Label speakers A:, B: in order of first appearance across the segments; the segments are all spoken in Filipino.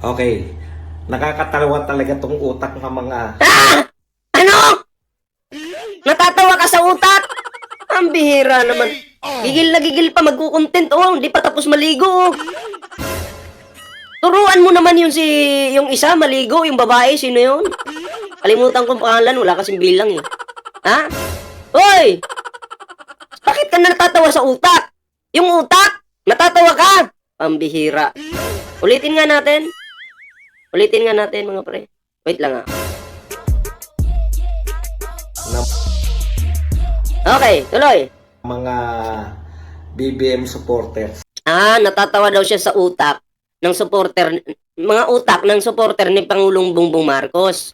A: Okay. Nakakatawa talaga tong utak ng mga...
B: Ah! Ano? Natatawa ka sa utak? Ang bihira naman. Gigil na gigil pa magkukontent. Oh, hindi pa tapos maligo. Oh. Turuan mo naman yung isa maligo, yung babae, sino yun? Kalimutan kong pangalan, wala kasing bilang eh. Ha? Hoy! Bakit ka natatawa sa utak? Yung utak? Natatawa ka? Ang bihira. Ulitin nga natin. Ulitin nga natin mga pre. Wait lang ah. Okay, tuloy.
A: Mga BBM supporters.
B: Natatawa daw siya sa utak ng supporter, mga utak ng supporter ni Pangulong Bongbong Marcos.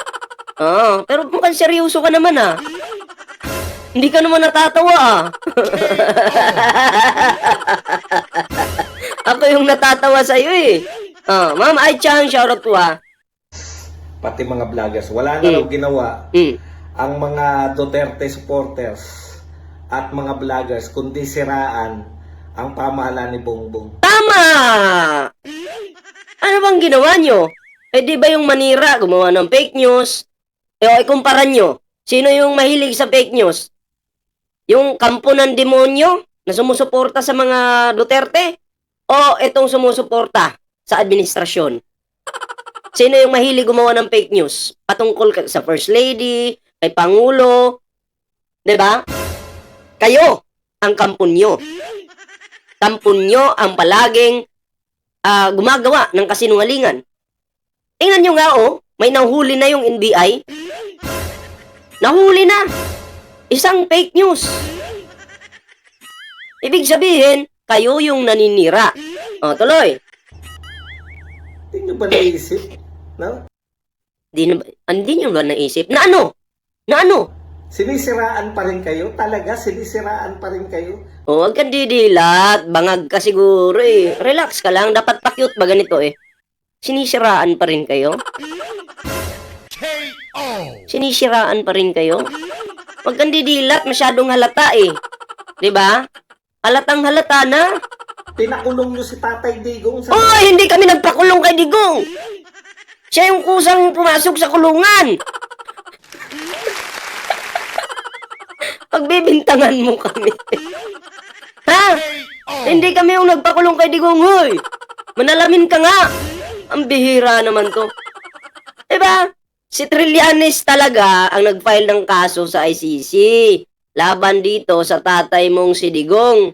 B: Pero mukhang seryoso ka naman ah. Hindi ka naman natatawa ah. Ako yung natatawa sa'yo eh. Ma'am, Ai-chan, shoutout po ah.
A: Pati mga vloggers. Wala na raw ginawa ang mga Duterte supporters at mga vloggers kundi siraan ang pamahalaan ni Bongbong.
B: Tama! Ano bang ginawa nyo? Di ba yung manira, gumawa ng fake news? Ikumpara nyo. Sino yung mahilig sa fake news? Yung kampo ng demonyo na sumusuporta sa mga Duterte? O itong sumusuporta sa administrasyon? Sino yung mahilig gumawa ng fake news? Patungkol sa First Lady, kay Pangulo, 'di ba? Kayo ang kampon nyo. Kampon nyo ang palaging gumagawa ng kasinungalingan. Tingnan nyo nga may nahuli na yung NBI. Nahuli na. Isang fake news. Ibig sabihin, kayo yung naninira. Tuloy.
A: Hindi nyo ba naisip? No?
B: Hindi nyo ba naisip? Na ano? Na ano?
A: Sinisiraan pa rin kayo? Talaga? Sinisiraan pa rin kayo?
B: Huwag kang didilat. Bangag ka siguro eh. Relax ka lang. Dapat pa-cute ba ganito eh? Sinisiraan pa rin kayo? Sinisiraan pa rin kayo? Huwag kang didilat. Masyadong halata eh. Diba? Halatang halata na.
A: Pinakulong nyo si Tatay Digong sa...
B: Hindi kami nagpakulong kay Digong. Siya yung kusang pumasok sa kulungan. Pagbibintangan mo kami. Ha? Hindi kami yung nagpakulong kay Digong, hoy. Manalamin ka nga. Ang bihira naman to. Diba? Si Trillanes talaga ang nag-file ng kaso sa ICC. Laban dito sa tatay mong si Digong.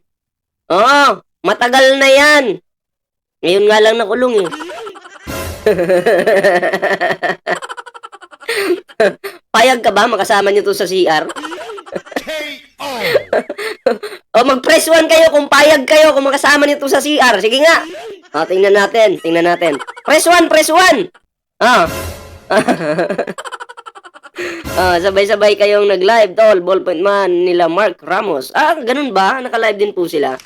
B: Matagal na yan. Ngayon nga lang nakulong eh. Payag ka ba? Makasama niyo to sa CR? Mag-press 1 kayo kung payag kayo kung makasama nito sa CR. Sige nga. Tingnan natin. Tingnan natin. Press 1, press 1. Sabay-sabay kayong nag-live, tol. Ballpoint man nila Mark Ramos. Ganun ba? Naka-live din po sila.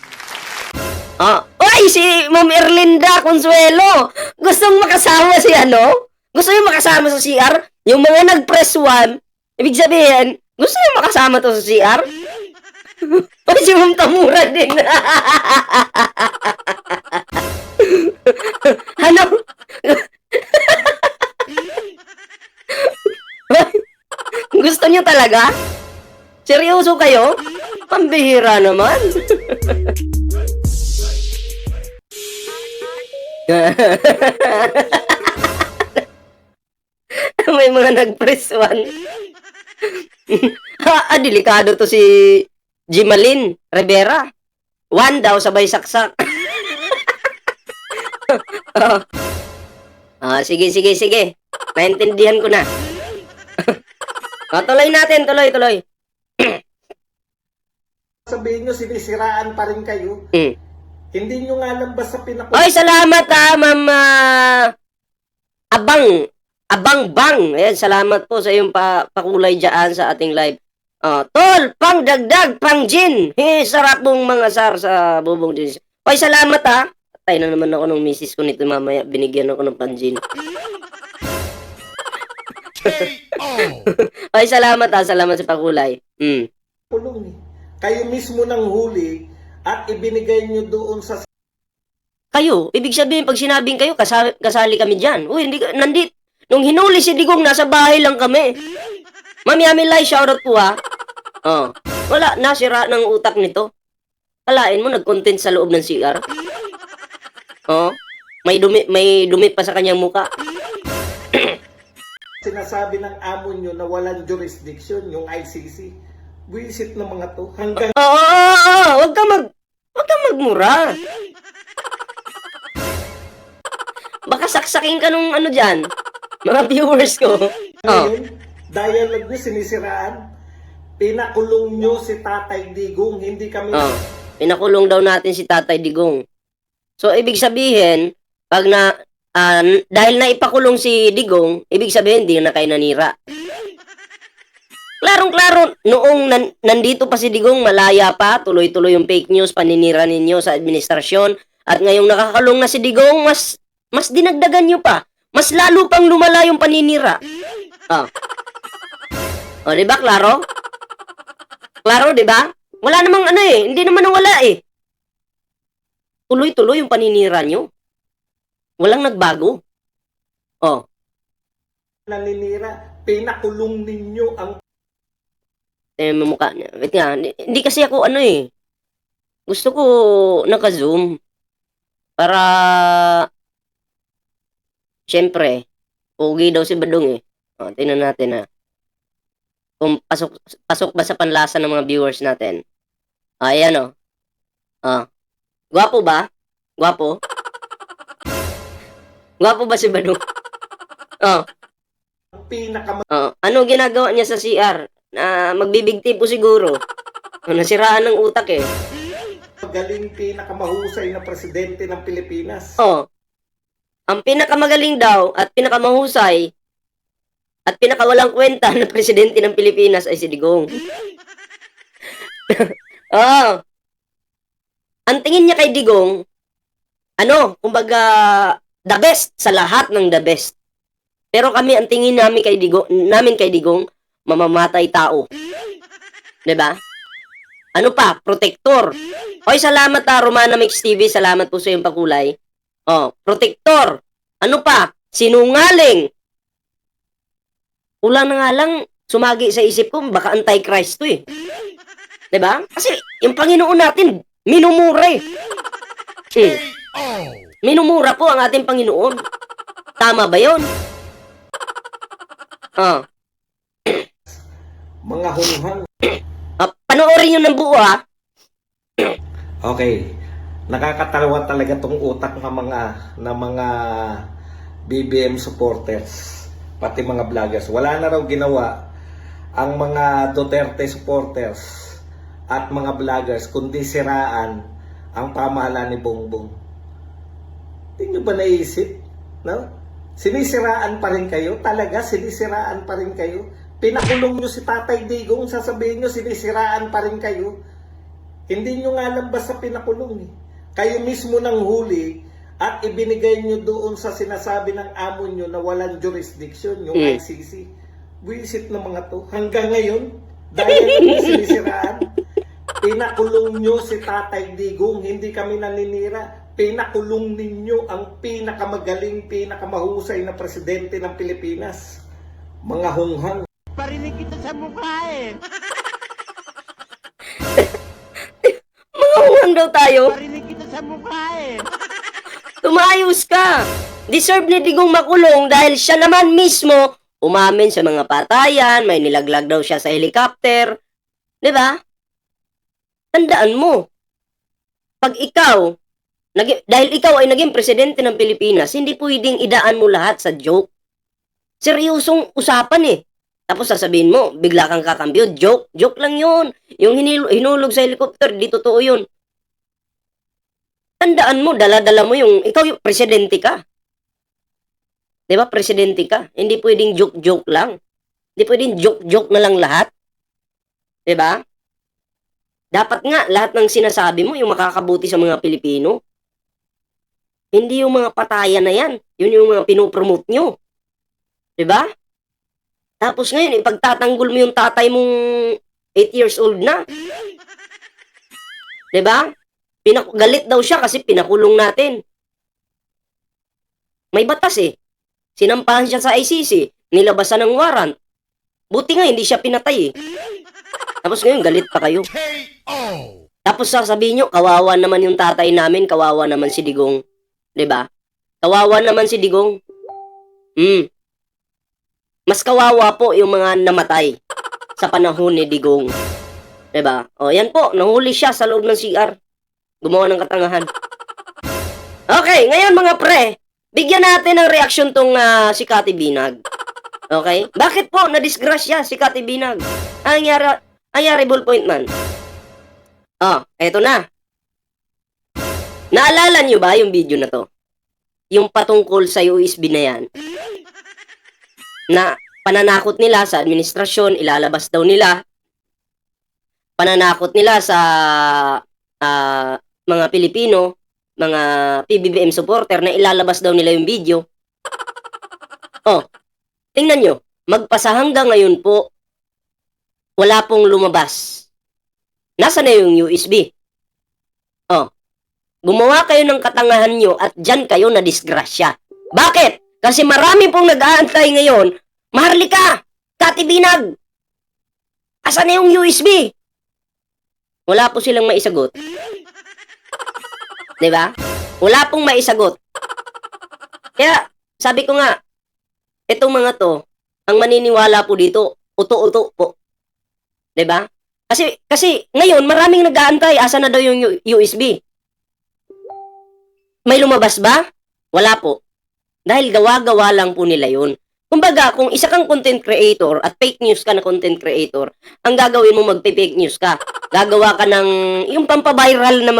B: Si Ma'am Erlinda Consuelo. Gustong makasama si ano? Gusto yung makasama sa CR? Yung mga nag-press 1, ibig sabihin, gusto yung makasama to sa CR? Si Ma'am Tamura din. Ano? Gusto niyo talaga? Seryoso kayo? Pambihira naman. May mga nag-press 1. Delikado to si Jimalin Rivera. 1 daw sabay saksak. Sige. Naintindihan ko na. Tuloy natin, tuloy.
A: Sabihin nyo, sinisiraan pa rin kayo. Hindi nyo nga lang basta pinakulong.
B: Salamat Ma'am Abang. Ayan, salamat po sa iyong pakulay dyan sa ating live. Tol, pang dagdag, pang gin. Sarap mong mga sar sa bubong din. Salamat ha. Patay na naman ako ng misis ko nito mamaya. Binigyan ako ng pang gin. Salamat ha. Salamat sa pakulay.
A: Kayo mismo nang huli at ibinigay nyo doon sa
B: kayo. Ibig sabihin, pag sinabing kayo, kasali kami dyan. Uy, hindi, nandit. Nung hinuli si Digong, nasa bahay lang kami. Mami Amilay, shoutout po ha. Oh, wala, nasira ng utak nito. Kalain mo, nag-content sa loob ng CR. Oh, may dumi pa sa kanyang muka.
A: Sinasabi ng amo nyo na walang jurisdiction, yung ICC. Buisit ng mga to. Hanggang
B: Oo, wag kang magmura. Baka saksakin ka nung ano dyan, mga viewers ko. Oh.
A: ngayon, dialogue nyo sinisiraan. Pinakulong nyo si Tatay Digong, hindi kami...
B: Oh, pinakulong daw natin si Tatay Digong. So, ibig sabihin, pag dahil na ipakulong si Digong, ibig sabihin, hindi na kayo nanira. Klarong-klaro, noong nandito pa si Digong, malaya pa, tuloy-tuloy yung fake news, paninira ninyo sa administrasyon, at ngayong nakakalong na si Digong, mas dinagdagan nyo pa. Mas lalo pang lumala yung paninira. Oh. Oh, di ba, klaro? Klaro, di ba? Wala namang ano eh, hindi naman nawala eh. Tuloy-tuloy yung paninira nyo. Walang nagbago. Oh.
A: naninira. Pinakulong ninyo ang
B: Mukha niya. Wait nga, hindi kasi ako ano eh. Gusto ko naka-zoom. Para, syempre, pogi daw si Badong eh. O, tingnan natin ha. Kung pasok ba sa panlasa ng mga viewers natin. Ayan o. Gwapo ba? Gwapo? Gwapo ba si Badong? Ano ginagawa niya sa CR? Magbibigti po siguro. Nasiraan ng utak eh.
A: magaling pinakamahusay na presidente ng Pilipinas.
B: Ang pinakamagaling daw at pinakamahusay at pinakawalang kwenta na presidente ng Pilipinas ay si Digong. Ang tingin niya kay Digong, kumbaga, the best sa lahat ng the best. Pero kami, ang tingin namin kay Digong, mamamatay tao. 'Di ba? Ano pa? Protector. Oy, salamat Romana Mix TV. Salamat po sa iyong pakulay. Protector. Ano pa? Sinungaling. Kulang na nga lang, sumagi sa isip ko, baka anti-Christ to eh. 'Di ba? Kasi yung Panginoon natin, minumura eh. Minumura po ang ating Panginoon. Tama ba 'yon?
A: Mga hunghang.
B: Panoorin nyo ng buo ha.
A: Okay. Nakakatawa talaga tong utak ng mga BBM supporters, pati mga vloggers. Wala na raw ginawa ang mga Duterte supporters at mga vloggers kundi siraan ang pamahalaan ni Bongbong. Hindi nyo ba naisip? No? Sinisiraan pa rin kayo? Talaga, sinisiraan pa rin kayo? Pinakulong nyo si Tatay Digong, sasabihin nyo, sinisiraan pa rin kayo? Hindi nyo nga lang basta pinakulong eh. Kayo mismo nang huli at ibinigay nyo doon sa sinasabi ng amo nyo na walang jurisdiction, yung ICC. Buisit ng mga to. Hanggang ngayon, dahil nyo sinisiraan, pinakulong nyo si Tatay Digong, hindi kami naninira. Pinakulong ninyo ang pinakamagaling, pinakamahusay na presidente ng Pilipinas. Mga hunghang.
C: Parinig kita sa mukha eh.
B: Mga hungang daw tayo.
C: Parinig kita sa mukha eh.
B: Tumayos ka. Deserve ni Digong makulong dahil siya naman mismo umamin sa mga patayan, may nilaglag daw siya sa helicopter. 'Di ba? Tandaan mo. Pag ikaw dahil ikaw ay naging presidente ng Pilipinas, hindi pwedeng idaan mo lahat sa joke. Seryosong usapan eh. Tapos sasabihin mo, bigla kang kakambyo, joke. Joke lang yun. Yung hinulog sa helicopter, di totoo yun. Tandaan mo, dala-dala mo ikaw yung presidente ka. Di ba, presidente ka? Hindi pwedeng joke-joke lang. Hindi pwedeng joke-joke na lang lahat. Di ba? Dapat nga, lahat ng sinasabi mo, yung makakabuti sa mga Pilipino. Hindi yung mga patayan na yan. Yun yung mga pinopromote nyo. Diba? Tapos ngayon, ipagtatanggol mo yung tatay mong 8 years old na. Diba? Galit daw siya kasi pinakulong natin. May batas eh. Sinampahan siya sa ICC, nilabasan ng warrant. Buti nga hindi siya pinatay eh. Tapos ngayon galit pa kayo. Tapos sasabihin nyo, kawawa naman yung tatay namin, kawawa naman si Digong. 'Di ba? Kawawa naman si Digong. Mas kawawa po yung mga namatay sa panahon ni Digong. 'Di ba? O yan po, nahuli siya sa loob ng CR. Gumawa ng katangahan. Okay, ngayon mga pre, bigyan natin ng reaksyon tong si Kati Binag. Okay? Bakit po na-disgrasya si Kati Binag? Ang nangyari ballpoint man. Eto na. Naalala nyo ba yung video na to? Yung patungkol sa USB na yan? Na pananakot nila sa administrasyon, ilalabas daw nila. Pananakot nila sa mga Pilipino, mga PBBM supporter na ilalabas daw nila yung video. Tingnan nyo, magpasa hanggang ngayon po, wala pong lumabas. Nasa na yung USB? Gumawa kayo ng katangahan nyo at dyan kayo na disgrasya. Bakit? Kasi marami pong nag-aantay ngayon, Maharlika, Kati Binag, asan na yung USB? Wala po silang maisagot. Diba? Wala pong maisagot. Kaya, sabi ko nga, itong mga to, ang maniniwala po dito, uto-uto po. 'Di ba? Kasi ngayon maraming nag-aantay, asa na daw yung USB? May lumabas ba? Wala po. Dahil gawa-gawa lang po nila 'yun. Kumbaga, kung isa kang content creator at fake news ka na content creator, ang gagawin mo magpe-fake news ka. Gagawa ka ng yung pampaviral na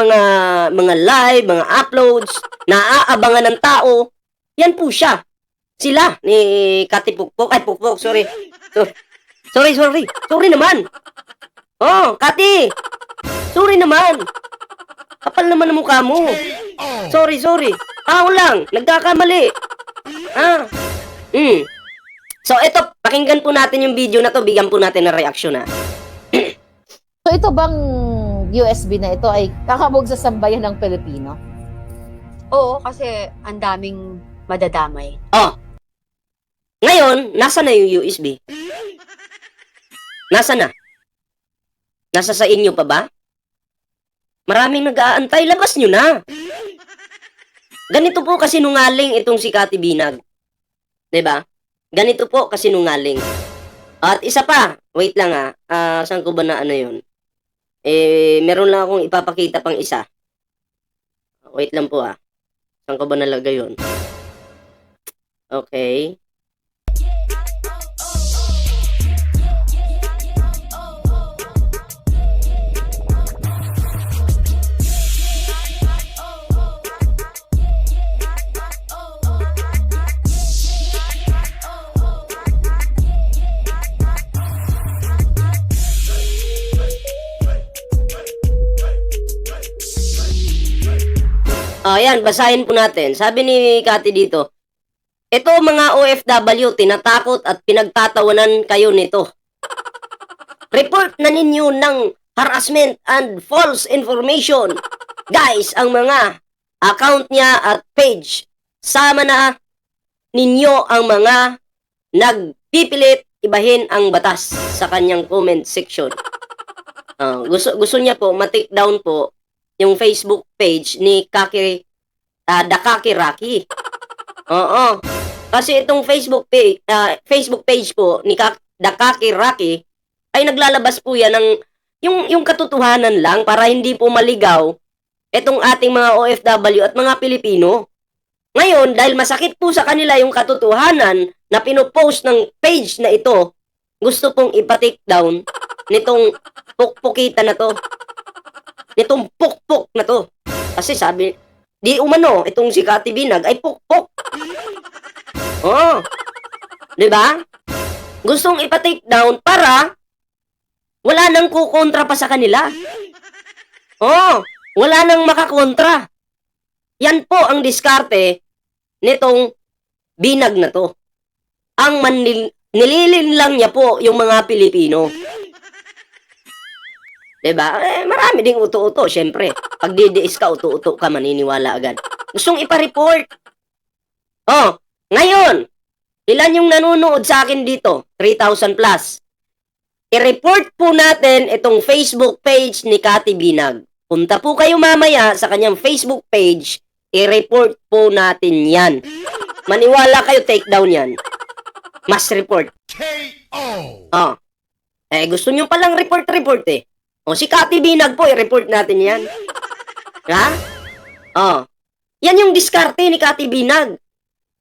B: mga live, mga uploads na aabangan ng tao. Yan po siya. Sila ni Kati Pukpok. Ay, Pukpok, sorry. Sorry naman. Kati. Sorry naman. Kapal naman ang mukha mo. Sorry. Tao lang. Nagkakamali. So, ito, pakinggan po natin yung video na to. Bigyan po natin ng reaksyon, ha.
D: So, ito bang USB na ito ay kakabog sa sambayan ng Pilipino?
E: Oo, kasi ang daming madadamay.
B: Ngayon, nasa na yung USB? Nasa na? Nasa sa inyo pa ba? Maraming nag-aantay, labas nyo na. Ganito po kasi nungaling itong si Kati Binag. 'Di ba? Ganito po kasi nungaling. At isa pa, wait lang saan ko ba na ano yun? Meron lang akong ipapakita pang isa. Wait lang po Saan ko ba nalagay yun? Okay. Ayan, basahin po natin. Sabi ni Kati dito, ito mga OFW, tinatakot at pinagtatawanan kayo nito. Report na ninyo ng harassment and false information. Guys, ang mga account niya at page, sama na ninyo ang mga nagpipilit ibahin ang batas sa kanyang comment section. Gusto niya po, ma-take down po yung Facebook page ni Dakaki Raki. Oo. Kasi itong Facebook page po ni Dakaki Raki ay naglalabas po yan ng yung katotohanan lang para hindi po maligaw itong ating mga OFW at mga Pilipino. Ngayon, dahil masakit po sa kanila yung katotohanan na pinopost ng page na ito, gusto pong ipa-take down nitong pukpukita na to. Nitong pukpok na to. Kasi sabi, di umano, itong si Kati Binag ay pukpok. Diba? Gustong ipa-take down para wala nang kukontra pa sa kanila. Wala nang makakontra. Yan po ang diskarte nitong Binag na to. Ang nililin lang niya po yung mga Pilipino. Diba? Marami ding uto-uto, syempre. Pag didiis ka, uto-uto ka, maniniwala agad. Gustong ipa-report. Oh, ngayon, ilan yung nanonood sa akin dito? 3,000 plus. I-report po natin itong Facebook page ni Cathy Binag. Punta po kayo mamaya sa kanyang Facebook page, i-report po natin yan. Maniwala kayo, take down yan. Mas report. Oh. Gusto nyo palang report eh. O, si Cathy Binag po, i-report natin yan. Ha? Oh. Yan yung diskarte ni Cathy Binag.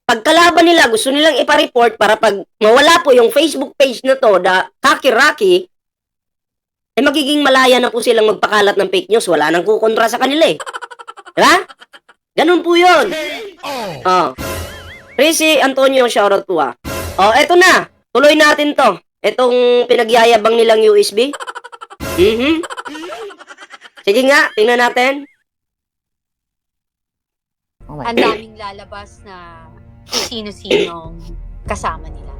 B: Pagkalaban nila, gusto nilang ipa-report para pag mawala po yung Facebook page na to, da Kaki-Raki, magiging malaya na po silang magpakalat ng fake news. Wala nang kukontra sa kanila eh. Diba? Ganun po yun. Oh. Rizzy Antonio, shoutout po ah. Oh, eto na. Tuloy natin to. Etong pinagyayabang nilang USB. Sige nga, tingnan natin.
D: Oh my
E: Ang daming lalabas na kung sino-sinong kasama nila.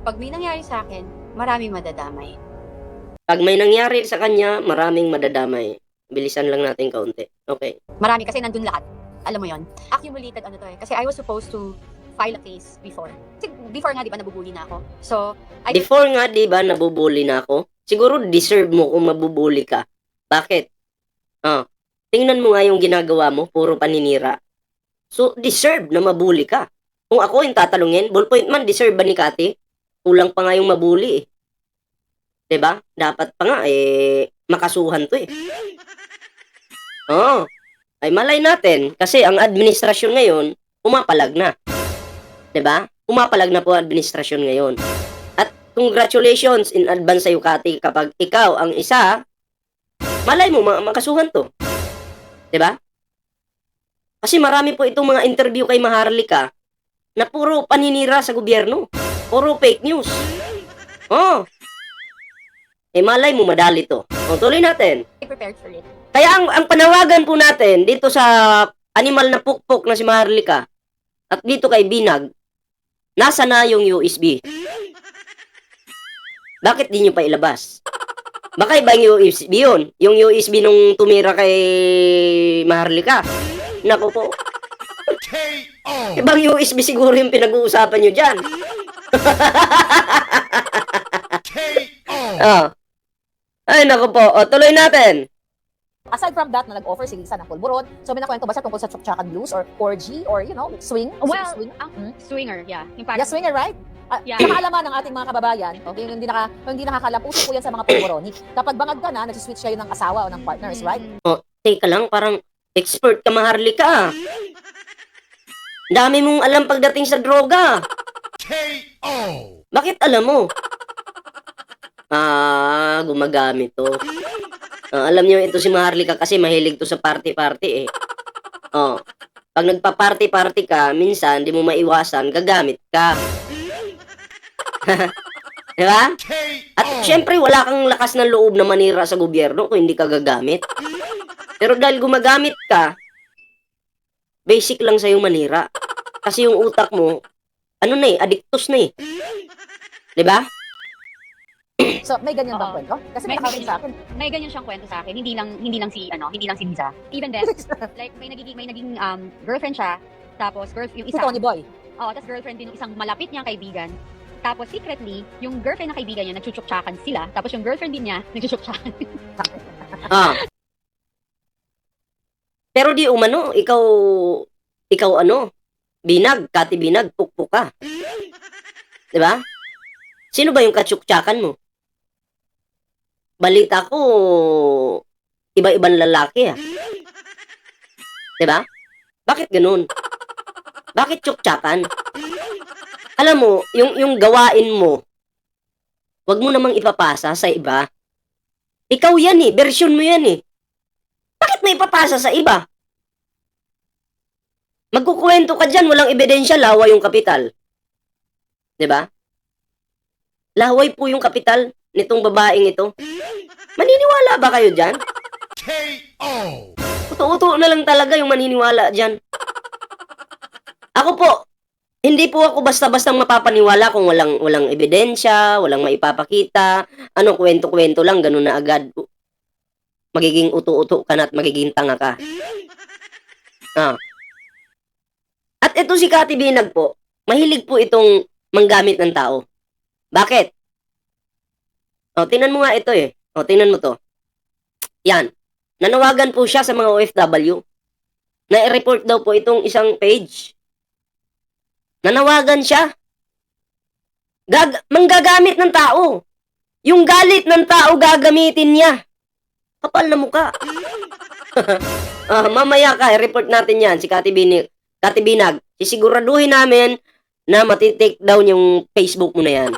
E: Pag may nangyari sa akin, maraming madadamay.
B: Pag may nangyari sa kanya, maraming madadamay. Bilisan lang natin kaunti. Okay.
E: Marami kasi nandun lahat. Alam mo yon, accumulated ano to eh. Kasi I was supposed to file a case before. Kasi before nga, di ba, nabubuli na ako. So,
B: Before nga, di ba, nabubuli na ako? Siguro deserve mo kung mabubuli ka. Bakit? Tingnan mo nga yung ginagawa mo, puro paninira. So, deserve na mabuli ka. Kung ako yung tatanungin, ballpoint man, deserve ba ni Cathy? Kulang pa nga yung mabuli eh. Diba? Dapat pa nga makasuhan to eh. Ay malay natin, kasi ang administrasyon ngayon, pumapalag na. Diba? Pumapalag na po ang administrasyon ngayon. At congratulations in advance sa'yo, Cathy, kapag ikaw ang isa, malay mo, makasuhan to. Diba? Kasi marami po itong mga interview kay Maharlika na puro paninira sa gobyerno. Puro fake news. Malay mo, madali to. Tuloy natin.
E: I prepared for it.
B: Kaya ang panawagan po natin dito sa animal na pukpok na si Maharlika at dito kay Binag, nasa na yung USB? Bakit di nyo pa ilabas? Baka iba yung USB yun. Yung USB nung tumira kay Maharlika. Naku po. Ibang USB siguro yung pinag-uusapan nyo dyan. Ay, naku po. Tuloy natin.
D: Aside from that, na nag-offer si Lisa ng pulburon, so may nakwento ba siya tungkol sa Chukchakan Blues or orgy or, swing?
E: Well,
D: swing?
E: Swinger, yeah. Yung
D: Yeah, swinger, right?
E: Yeah.
D: Sa kaalaman ng ating mga kababayan, yung hindi nakakalam, uso po yan sa mga pulburon. Kapag bangag ka na, nagsiswitch kayo ng asawa o ng partners, right?
B: Teka lang, parang expert ka, Maharlika. Dami mong alam pagdating sa droga. Bakit alam mo? Gumagamit to. Alam niyo, ito si Maharlika kasi mahilig to sa party-party eh. Pag nagpa-party-party ka, minsan, di mo maiwasan, gagamit ka. Diba? At syempre, wala kang lakas ng loob na manira sa gobyerno kung hindi ka gagamit. Pero dahil gumagamit ka, basic lang sa'yo manira. Kasi yung utak mo, addictus na eh. Diba?
D: So, may ganyan bang kwento? Kasi may
E: May-
D: nakakain sa akin.
E: May ganyan siyang kwento sa akin. Hindi lang si Liza. Even then, like may naging girlfriend siya. Tapos yung
D: Si
E: isa.
D: Tony Boy.
E: Tapos girlfriend din ng isang malapit niyang kaibigan. Tapos secretly, yung girlfriend na kaibigan niya nagchuchuktsakan sila. Tapos yung girlfriend din niya nagchuchuktsakan.
B: Pero di umano, ikaw Binag, Cathy Binag, pukpuk ka. Diba? Sino ba yung katsuktsakan mo? Balita ko, iba-ibang lalaki ah. Diba? Bakit ganun? Bakit tsuktsakan? Alam mo, yung gawain mo, wag mo namang ipapasa sa iba. Ikaw yan eh, version mo yan eh. Bakit may ipapasa sa iba? Magkukwento ka dyan, walang ebidensya, laway yung kapital. Diba? Laway po yung kapital nitong babaeng ito. Maniniwala ba kayo dyan? Uto-uto na lang talaga yung maniniwala dyan. Ako po, hindi po ako basta-bastang mapapaniwala kung walang ebidensya, walang maipapakita, kwento-kwento lang, ganun na agad. Magiging uto-uto ka na at magiging tanga ka. At At ito si Kati Binag po, mahilig po itong manggamit ng tao. Bakit? O, tingnan mo nga ito eh. O, tingnan mo to. Yan. Nanawagan po siya sa mga OFW. Na-report daw po itong isang page. Nanawagan siya. Manggagamit ng tao. Yung galit ng tao gagamitin niya. Kapal na mukha. Mamaya ka, report natin yan, si Kati Binag. Sisiguraduhin namin na matitake down yung Facebook mo na yan.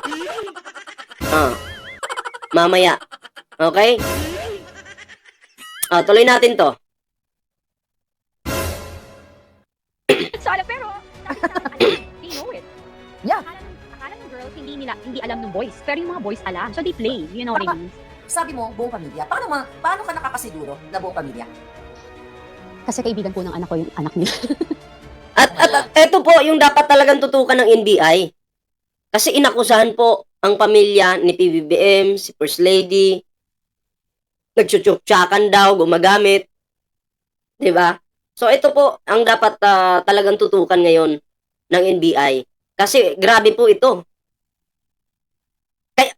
B: Mamaya. Okay? Tuloy natin to.
F: Sala, pero they know it.
D: Yeah.
F: Akala ng girls hindi alam ng boys, pero yung mga boys alam. So they play, you know what I mean?
D: Sabi mo, buong pamilya. Paano ka nakakasiguro na buong pamilya?
F: Kasi kaibigan po ng anak ko yung anak niya.
B: At eto po yung dapat talagang tutukan ng NBI. Kasi inakusahan po ang pamilya ni PBBM, si First Lady, nagtsutsuksakan daw, gumagamit. 'Di ba? So ito po ang dapat talagang tutukan ngayon ng NBI. Kasi grabe po ito.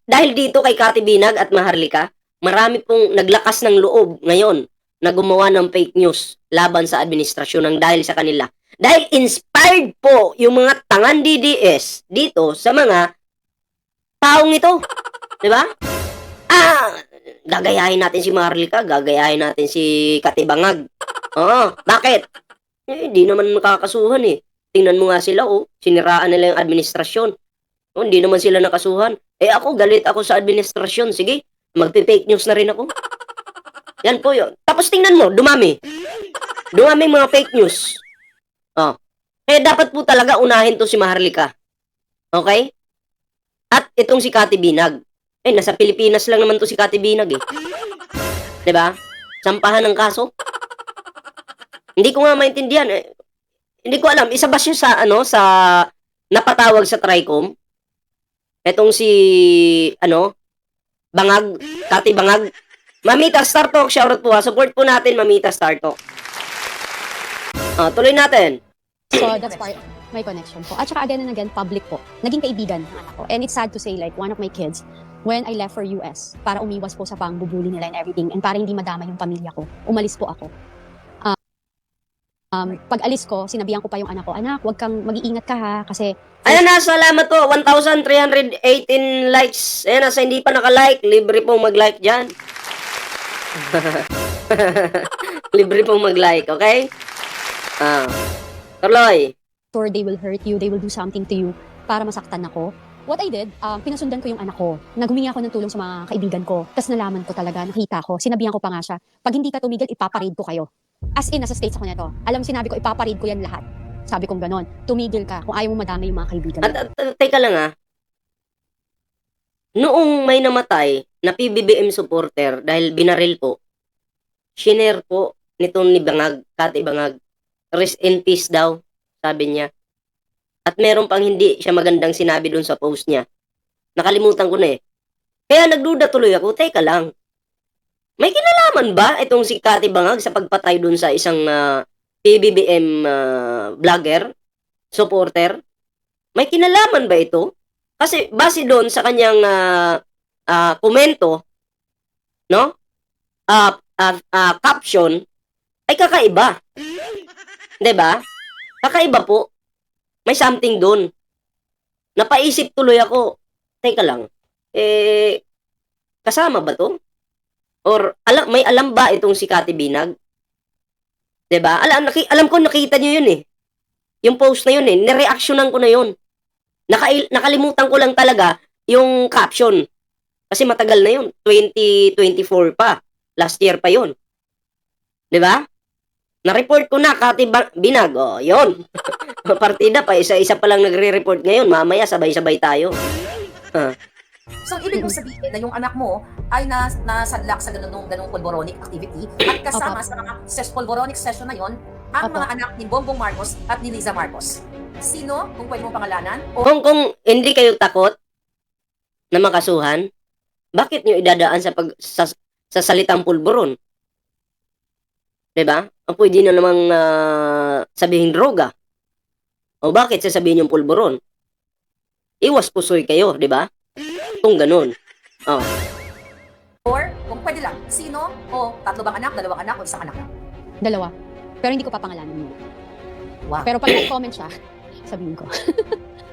B: Dahil dito kay Kati Binag at Maharlika, marami pong naglakas ng loob ngayon na gumawa ng fake news laban sa administrasyon ng dahil sa kanila. Dahil inspired po yung mga tangan DDS dito sa mga taong ito. 'Di ba? Gagayahin natin si Maharlika, gagayahin natin si Kati Bangag. Bakit? Hindi naman nakakasuhan eh. Tingnan mo nga sila, siniraan nila yung administrasyon. Hindi naman sila nakasuhan. Ako, galit ako sa administrasyon. Sige, magpe-fake news na rin ako. Yan po yun. Tapos tingnan mo, dumami. Dumami mga fake news. Kaya dapat po talaga unahin to si Maharlika. Okay? At itong si Kati Binag. Nasa Pilipinas lang naman to si Kati Binag eh. 'Di ba? Sampahan ng kaso. Hindi ko nga maintindihan eh. Hindi ko alam, isa ba siya sa napatawag sa TRICOM? Etong si Bangag, Kati Bangag. Mamita Star Talk, shoutout po ha. Support po natin Mamita Star Talk. Tuloy natin.
F: So that's part of my connection po. At saka again and again, public po. Naging kaibigan ng anak ko. And it's sad to say, like, one of my kids, when I left for US, para umiwas po sa pangbubuli nila and everything, and para hindi madama yung pamilya ko, umalis po ako. Pag alis ko, sinabihan ko pa yung anak ko, anak, wag kang mag-iingat ka ha, kasi...
B: Ayan na, salamat po. 1,318 likes. Ayan na, sa hindi pa naka-like, libre pong mag-like dyan. Libre pong mag-like, okay? Tuloy.
F: Sure, they will hurt you, they will do something to you para masaktan ako. What I did, pinasundan ko yung anak ko. Naghumingi ako ng tulong sa mga kaibigan ko. Tapos nalaman ko talaga, nakita ko, sinabihan ko pa nga siya, pag hindi ka tumigil, ipaparade ko kayo. As in, nasa states ako nito. Alam, sinabi ko, ipaparade ko yan lahat. Sabi kong ganon, tumigil ka kung ayaw mo madami yung mga kaibigan.
B: Teka lang Noong may namatay na PBBM supporter dahil binaril po, shinare po nito ni Bangag, Kati Bangag, rest in peace daw, sabi niya. At meron pang hindi siya magandang sinabi doon sa post niya. Nakalimutan ko na eh. Kaya nagduda tuloy ako, teka lang. May kinalaman ba itong si Kati Bangag sa pagpatay doon sa isang PBBM vlogger, supporter? May kinalaman ba ito? Kasi base doon sa kanyang komento, no? Caption, ay kakaiba. 'Di ba? Kakaiba po. May something doon. Napaisip tuloy ako. Teka lang. Kasama ba to? Or may alam ba itong si Kati Binag? 'Di ba? Alam ko nakita niyo 'yun eh. Yung post na 'yun eh, nireaksyonan ko na 'yun. Nakalimutan ko lang talaga yung caption. Kasi matagal na 'yun, 2024 pa. Last year pa 'yun. 'Di ba? Na-report ko na Kati Binag. 'Yun. Partida pa, isa-isa pa lang nagre-report ngayon. Mamaya sabay-sabay tayo.
D: So, ibig mong sabihin na yung anak mo ay nasadlak sa ganung pulboronic activity at kasama sa mga pulboronic session na yon ang mga anak ni Bongbong Marcos at ni Liza Marcos. Sino, kung pwede mong pangalanan?
B: Kung hindi kayo takot na makasuhan, bakit nyo idadaan sa salitang pulburon? Diba? Ang pwede na namang sabihin droga. O bakit sasabihin yung pulburon? Iwas pusoy kayo, di ba? Kung ganun. Oh.
D: Or, kung pwede lang, sino o tatlo bang anak, dalawang anak o isang anak?
F: Dalawa. Pero hindi ko papangalanan mo.
D: Wow.
F: Pero pag nag-comment siya, sabihin ko.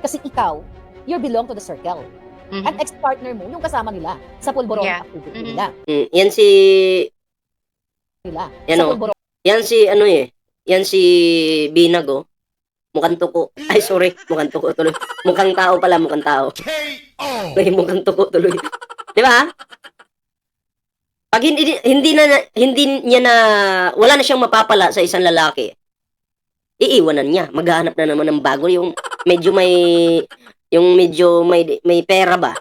D: Kasi ikaw, you belong to the circle.
E: Mhm.
D: At ex-partner mo, yung kasama nila sa pulboronic
E: Yeah.
D: activity
E: Mhm.
D: nila.
B: Yan si... Yan
D: Sa
B: o.
D: pulboronic.
B: Yan si ano eh. Yan si Binag oh. Mukhang tuko. Ay sorry, mukhang tuko tuloy. Mukhang tao pala, mukhang tao. Ay, mukhang tuko tuloy. Di ba? Pag hindi niya na wala na siyang mapapala sa isang lalaki. Iiwanan niya. Maghahanap na naman ng bago yung medyo may pera ba?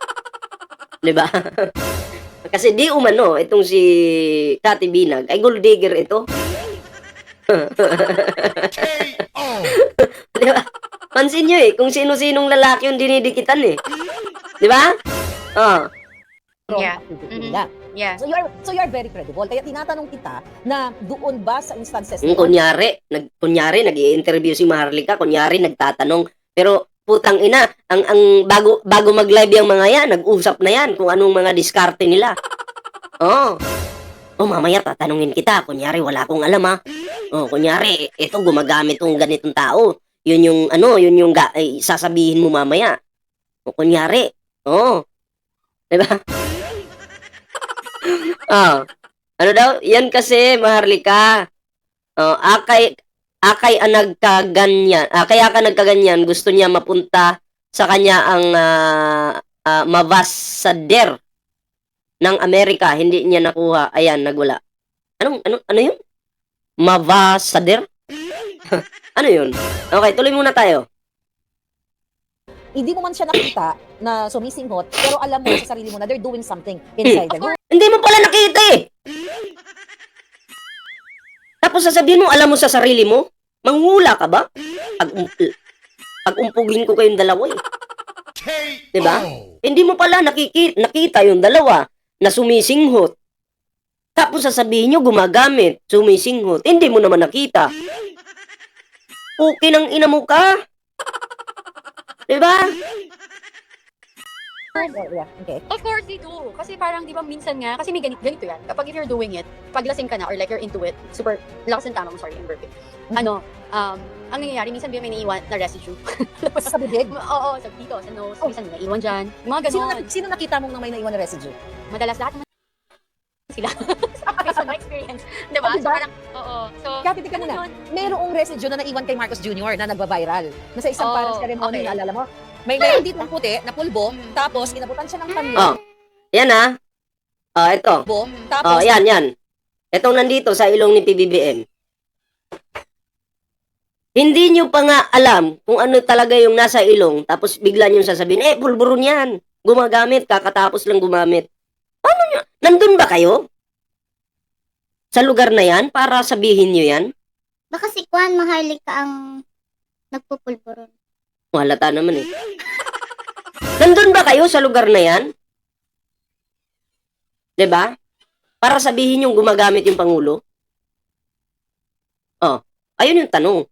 B: 'Di ba? Kasi di umano itong si Kati Binag ay gold digger ito. Di ba? Pansin nyo eh, kung sino-sinong lalaki yung dinidikitan eh. Di ba? Oh.
E: Yeah.
D: activity
E: Mhm.
D: nila.
E: Yeah.
D: So you're very credible. Kaya tinatanong kita na doon ba sa instances
B: Yung kunyari, nag-i-interview si Maharlika, kunyari nagtatanong, pero putang ina, ang bago mag-live yung mga yan, nag-usap na yan kung anong mga diskarte nila. Oh. Oh, mamaya tatanungin kita, kunyari wala akong alam ha. Oh, kunyari, ito gumagamit tong ganitong tao. Yun yung sasabihin mo mamaya. O kunyari, oh. 'Di ba? Oh. Ano daw? Yan kasi, Maharlika. Oh, akay ang nagkaganyan. Kaya ka nagkaganyan, gusto niya mapunta sa kanya ang mavasader ng Amerika. Hindi niya nakuha. Ayan, nagwala. Ano yun? Mavasader? Ano yun? Okay, tuloy muna tayo.
D: hindi mo man siya nakita na sumisinghot, pero alam mo sa sarili mo na they're doing something inside there.
B: Hindi mo pala nakita eh. Tapos sasabihin mo, alam mo sa sarili mo? Mangula ka ba? Pag-umpugin ko kayong dalawa eh. Diba? Hindi mo pala nakita yung dalawa na sumisinghot. Tapos sasabihin nyo, gumagamit, sumisinghot. Hindi mo naman nakita. Okay nang ina mo ka. Diba?
D: Yeah, okay.
E: Of course, they do. Kasi parang, di ba, minsan nga, kasi may ganito yan. Kapag if you're doing it, pag lasing ka na, or like you're into it, super, lakas ng tama mo, sorry, I'm burping. Ano, ang nangyayari, minsan may naiiwan na residue.
D: Sa bibig?
E: Oo, sa dito, sa nose, minsan may naiiwan dyan. Yung mga ganon.
D: Sino nakita mong na may naiwan na residue?
E: Madalas lahat naman sila. Based on my experience. Di ba?
D: Oh,
E: So
D: diba?
E: parang, oo. So,
D: Kaya titignan mo na, merong residue na naiwan kay Marcos Jr. na nagba-viral. Na sa isang
E: Oh,
D: parang ceremony,
E: okay.
D: naalala mo? May meron dito ng puti na pulbo, tapos inabutan siya ng panyo.
B: Oh. Yan ah. Oh, ito.
D: Pulbo,
B: Oh,
D: tapos
B: yan. Itong nandito sa ilong ni PBBM. Hindi nyo pa nga alam kung ano talaga yung nasa ilong, tapos bigla nyo sasabihin, pulburon yan. Gumagamit, kakatapos lang gumamit. Paano nyo? Nandun ba kayo? Sa lugar na yan, para sabihin nyo yan?
G: Baka si Kwan Maharlika ang nagpupulburon.
B: Halata naman eh. Nandun ba kayo sa lugar na yan? 'Di ba? Para sabihin yung gumagamit yung Pangulo? Oh, ayun yung tanong.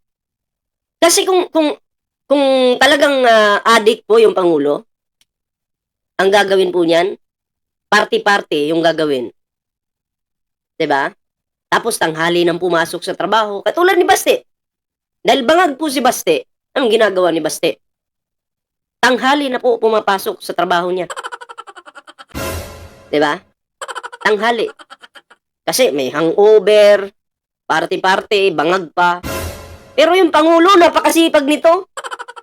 B: Kasi kung talagang addict po yung Pangulo, ang gagawin po niyan, party-party yung gagawin. 'Di ba? Tapos tanghali nang pumasok sa trabaho, katulad ni Baste. Dahil bangag po si Baste, anong ginagawa ni Baste? Tanghali na po pumapasok sa trabaho niya. 'Di ba? Tanghali. Kasi may hangover, party-party, bangag pa. Pero yung Pangulo, napakasipag nito.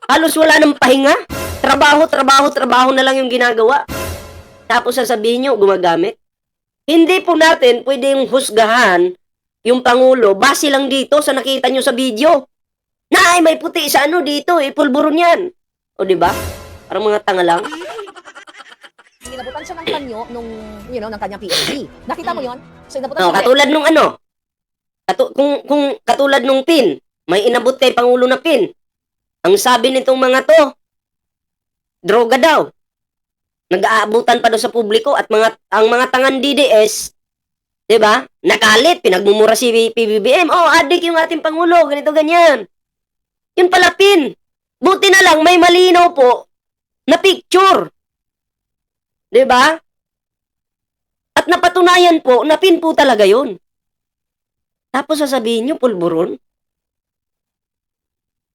B: Halos wala nang pahinga. Trabaho na lang yung ginagawa. Tapos sasabihin nyo, gumagamit. Hindi po natin pwedeng husgahan yung Pangulo base lang dito sa nakita nyo sa video. Na ay may puti sa ano dito, pulburon yan. O diba? Parang mga tanga lang.
D: inabutan siya ng panyo nung, ng kanyang PhD. Nakita mo yon? So inabutan
B: No,
D: siya.
B: katulad nung ano. Kung katulad nung pin, may inabot kay Pangulo na pin. Ang sabi nitong mga to, droga daw. Nag-aabutan pa daw sa publiko at ang mga tangan DDS, 'di ba? Nakalit, pinagmumura si PBBM. Oh, adik yung ating Pangulo, ganito ganyan. Yun pala pin. Buti na lang may malinaw po na picture. 'Di ba? At napatunayan po na pin po talaga 'yon. Tapos sasabihin niyo pulburon?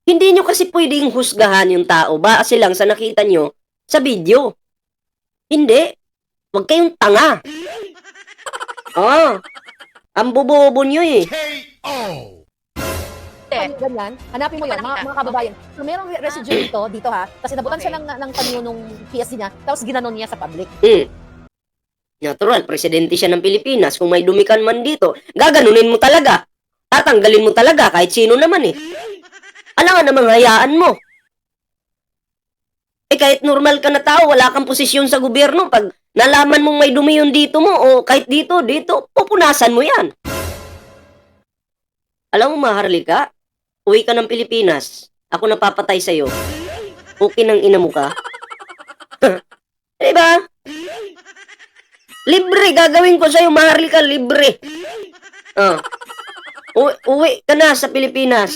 B: Hindi niyo kasi pwedeng husgahan yung tao base lang sa nakita niyo sa video. Hindi. Huwag kayong tanga. Ang bobobo niyo eh.
D: Ganyan, hanapin mo yun, mga kababayan. So, merong residue dito ha, kasi nabutan siya ng panyo nung PSD niya, tapos ginanon niya sa public.
B: Natural, presidente siya ng Pilipinas. Kung may dumikan man dito, gaganunin mo talaga. Tatanggalin mo talaga kahit sino naman eh. Alangan namang hayaan mo. Kahit normal ka na tao, wala kang posisyon sa gobyerno. Pag nalaman mong may dumi yung dito mo, o kahit dito, pupunasan mo yan. Alam mo, Maharlika, uwi ka ng Pilipinas. Ako napapatay sa'yo. Okay nang ina mo ka. Diba? Libre, gagawin ko sa'yo, Maharlika, libre. Uwi ka na sa Pilipinas.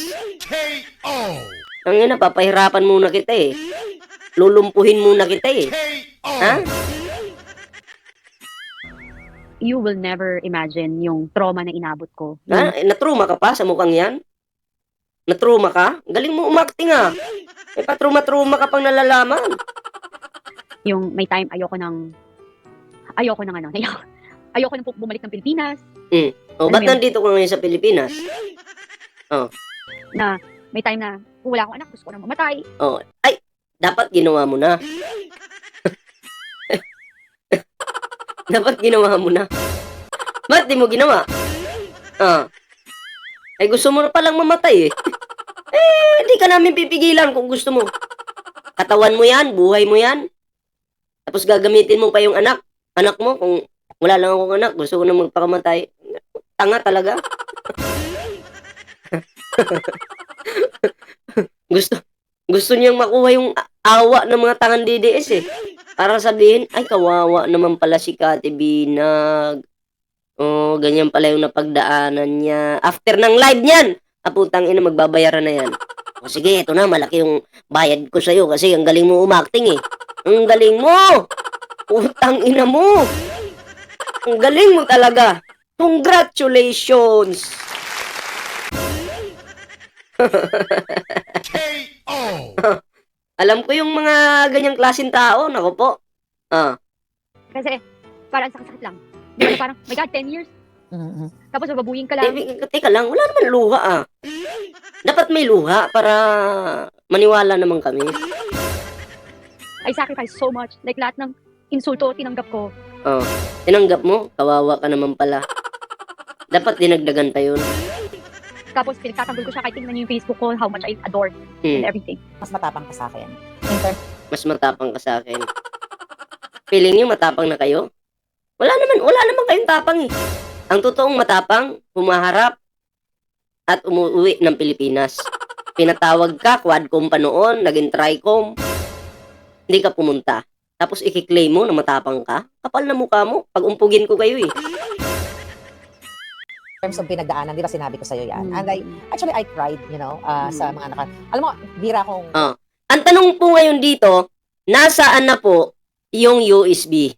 B: Ang ina, papahirapan muna kita eh. Lulumpuhin muna kita eh. Ha?
F: You will never imagine yung trauma na inabot ko.
B: Ha? Natruma ka pa sa mukhang yan? Natruma ka? Galing mo umakting ah. Patruma-truma ka pang nalalaman.
F: Yung may time ayoko nang bumalik ng Pilipinas.
B: Ba't nandito ka ngayon sa Pilipinas?
F: Na may time na kung wala akong anak, gusto ko nang mamatay.
B: Dapat ginawa mo na. Dapat ginawa mo na. Ba't di mo ginawa? Gusto mo na palang mamatay eh. Hindi ka namin pipigilan kung gusto mo. Katawan mo yan, buhay mo yan. Tapos gagamitin mo pa yung anak mo. Kung wala lang akong anak, gusto ko na magpakamatay. Tanga talaga. Gusto niyang makuha yung awa ng mga tangan DDS eh. Para sabihin, ay kawawa naman pala si Kati Binag. Ganyan pala yung napagdaanan niya. After ng live niyan, putang ina, magbabayaran na yan. Sige, ito na, malaki yung bayad ko sa'yo kasi ang galing mo umakting eh. Ang galing mo! Putang ina mo! Ang galing mo talaga! Congratulations! Alam ko yung mga ganyang klaseng tao, nako po.
F: Kasi parang sakit lang. Di ba parang, my God, 10 years? Tapos mababuyin ka lang.
B: Teka lang, wala naman luha Dapat may luha para maniwala naman kami.
F: I sacrificed so much. Like lahat ng insulto, tinanggap ko.
B: Tinanggap mo? Kawawa ka naman pala. Dapat dinagdagan pa yun.
F: Tapos pinagtatanggol ko siya kahit tingnan niyo yung Facebook ko, how much I adored and everything.
D: Mas matapang ka sa akin.
B: Mas matapang ka sa akin. Feeling niyo matapang na kayo? Wala naman kayong tapang eh. Ang totoong matapang, humaharap at umuwi ng Pilipinas. Pinatawag ka, quadcom pa noon, naging tricom. Hindi ka pumunta. Tapos ikiklaim mo na matapang ka? Kapal na mukha mo. Pag umpugin ko kayo eh.
D: Terms of pinagdaanan, di ba sinabi ko sa'yo yan? And I cried, sa mga alam mo, bira kong...
B: Ang tanong po ngayon dito, nasaan na po yung USB?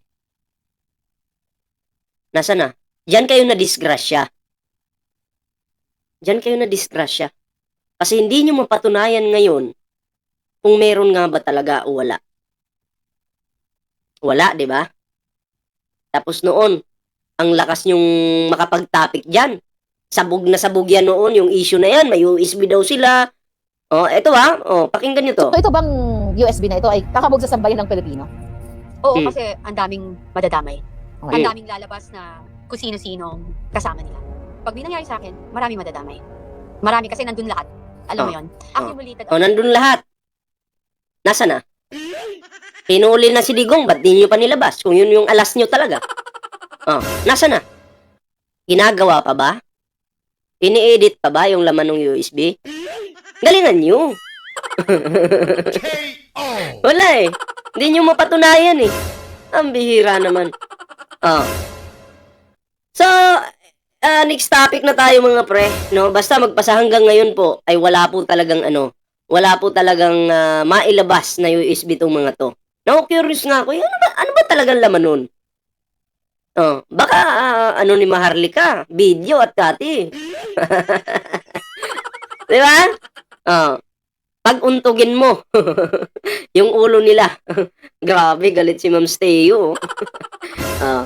B: Nasaan na? Diyan kayo na-disgrasya. Kasi hindi nyo mapatunayan ngayon kung meron nga ba talaga o wala. Wala, di ba? Tapos noon, ang lakas nyong makapag-topic dyan. Sabog na sabog yan noon, yung issue na yan. May USB daw sila. Eto pakinggan nyo to.
D: So, ito bang USB na ito ay kakabog sa sambayan ng Pilipino?
E: Oo, kasi ang daming madadamay.
D: Okay.
E: Ang daming lalabas na kung sino-sinong kasama nila. Pag may nangyari sa akin, marami madadamay. Marami kasi nandun lahat. Alam mo yun? Accumulated.
B: Nandun lahat. Nasa na? Pinuli na si Digong, ba't di nyo pa nilabas? Kung yun yung alas nyo talaga. Nasa na? Ginagawa pa ba? Ini-edit pa ba yung laman ng USB? Galingan nyo. Wala eh. Hindi nyo mapatunayan eh. Ang bihira naman. So, next topic na tayo mga pre. No? Basta magpasa hanggang ngayon po ay wala po talagang wala po talagang mailabas na USB tong mga to. Curious nga ako, ano ba talagang laman nun? Oh, baka ano ni Maharlika, video at kati. Di ba? Oh, pag untugin mo yung ulo nila. Grabe, galit si Ma'am Steo. Oh.